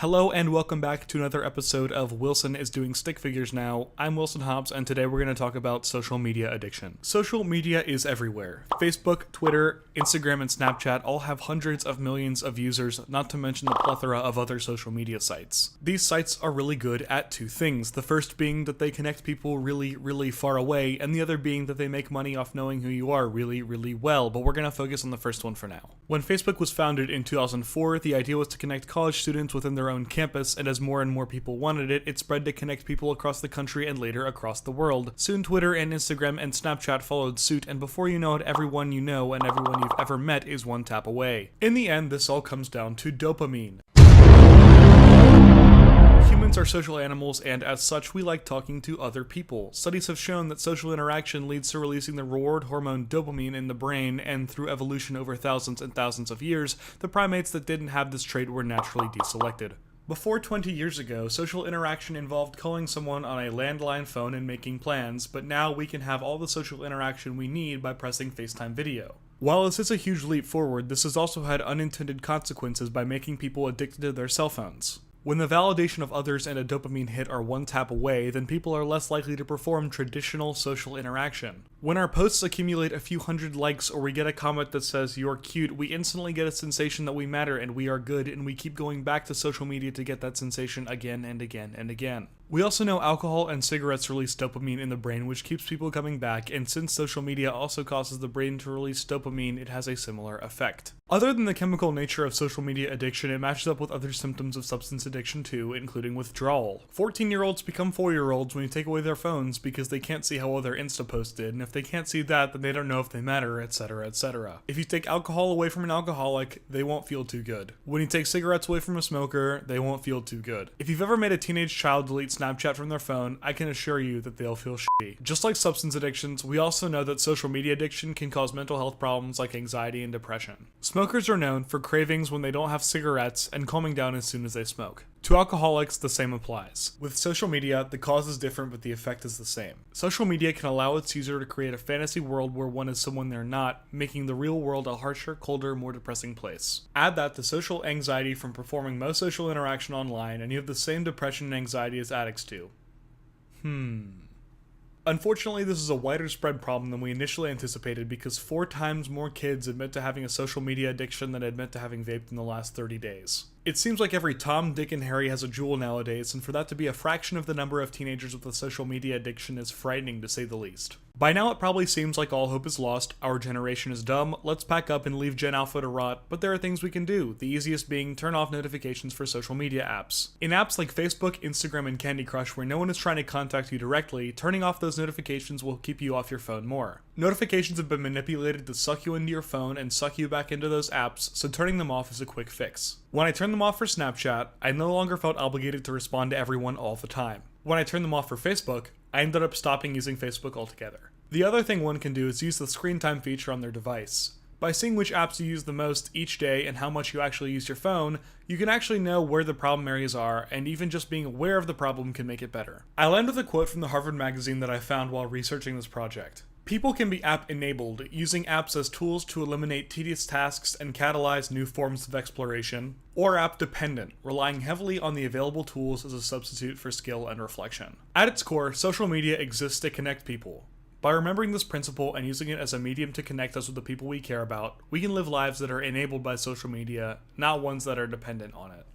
Hello and welcome back to another episode of Wilson is Doing Stick Figures Now. I'm Wilson Hobbs and today we're going to talk about social media addiction. Social media is everywhere. Facebook, Twitter, Instagram, and Snapchat all have hundreds of millions of users, not to mention the plethora of other social media sites. These sites are really good at two things. The first being that they connect people really far away, and the other being that they make money off knowing who you are really well, but we're going to focus on the first one for now. When Facebook was founded in 2004, the idea was to connect college students within their own campus, and as more and more people wanted it, it spread to connect people across the country and later across the world. Soon Twitter and Instagram and Snapchat followed suit, and before you know it, everyone you know and everyone you've ever met is one tap away. In the end, this all comes down to dopamine. Humans are social animals, and as such, we like talking to other people. Studies have shown that social interaction leads to releasing the reward hormone dopamine in the brain, and through evolution over thousands and thousands of years, the primates that didn't have this trait were naturally deselected. Before 20 years ago, social interaction involved calling someone on a landline phone and making plans, but now we can have all the social interaction we need by pressing FaceTime video. While this is a huge leap forward, this has also had unintended consequences by making people addicted to their cell phones. When the validation of others and a dopamine hit are one tap away, then people are less likely to perform traditional social interaction. When our posts accumulate a few hundred likes or we get a comment that says "you're cute," we instantly get a sensation that we matter and we are good, and we keep going back to social media to get that sensation again and again and again. We also know alcohol and cigarettes release dopamine in the brain, which keeps people coming back, and since social media also causes the brain to release dopamine, it has a similar effect. Other than the chemical nature of social media addiction, it matches up with other symptoms of substance addiction too, including withdrawal. 14-year-olds become 4-year-olds when you take away their phones because they can't see how well their Insta post did, and if they can't see that, then they don't know if they matter, etc, etc. If you take alcohol away from an alcoholic, they won't feel too good. When you take cigarettes away from a smoker, they won't feel too good. If you've ever made a teenage child delete Snapchat from their phone, I can assure you that they'll feel shitty. Just like substance addictions, we also know that social media addiction can cause mental health problems like anxiety and depression. Smokers are known for cravings when they don't have cigarettes and calming down as soon as they smoke. To alcoholics, the same applies. With social media, the cause is different but the effect is the same. Social media can allow its user to create a fantasy world where one is someone they're not, making the real world a harsher, colder, more depressing place. Add that to social anxiety from performing most social interaction online, and you have the same depression and anxiety as addicts do. Unfortunately, this is a wider spread problem than we initially anticipated because 4 times more kids admit to having a social media addiction than admit to having vaped in the last 30 days. It seems like every Tom, Dick, and Harry has a Juul nowadays, and for that to be a fraction of the number of teenagers with a social media addiction is frightening to say the least. By now it probably seems like all hope is lost, our generation is dumb, let's pack up and leave Gen Alpha to rot, but there are things we can do, the easiest being turn off notifications for social media apps. In apps like Facebook, Instagram, and Candy Crush where no one is trying to contact you directly, turning off those notifications will keep you off your phone more. Notifications have been manipulated to suck you into your phone and suck you back into those apps, so turning them off is a quick fix. When I turned them off for Snapchat, I no longer felt obligated to respond to everyone all the time. When I turned them off for Facebook, I ended up stopping using Facebook altogether. The other thing one can do is use the screen time feature on their device. By seeing which apps you use the most each day and how much you actually use your phone, you can actually know where the problem areas are, and even just being aware of the problem can make it better. I'll end with a quote from the Harvard magazine that I found while researching this project. People can be app-enabled, using apps as tools to eliminate tedious tasks and catalyze new forms of exploration, or app-dependent, relying heavily on the available tools as a substitute for skill and reflection. At its core, social media exists to connect people. By remembering this principle and using it as a medium to connect us with the people we care about, we can live lives that are enabled by social media, not ones that are dependent on it.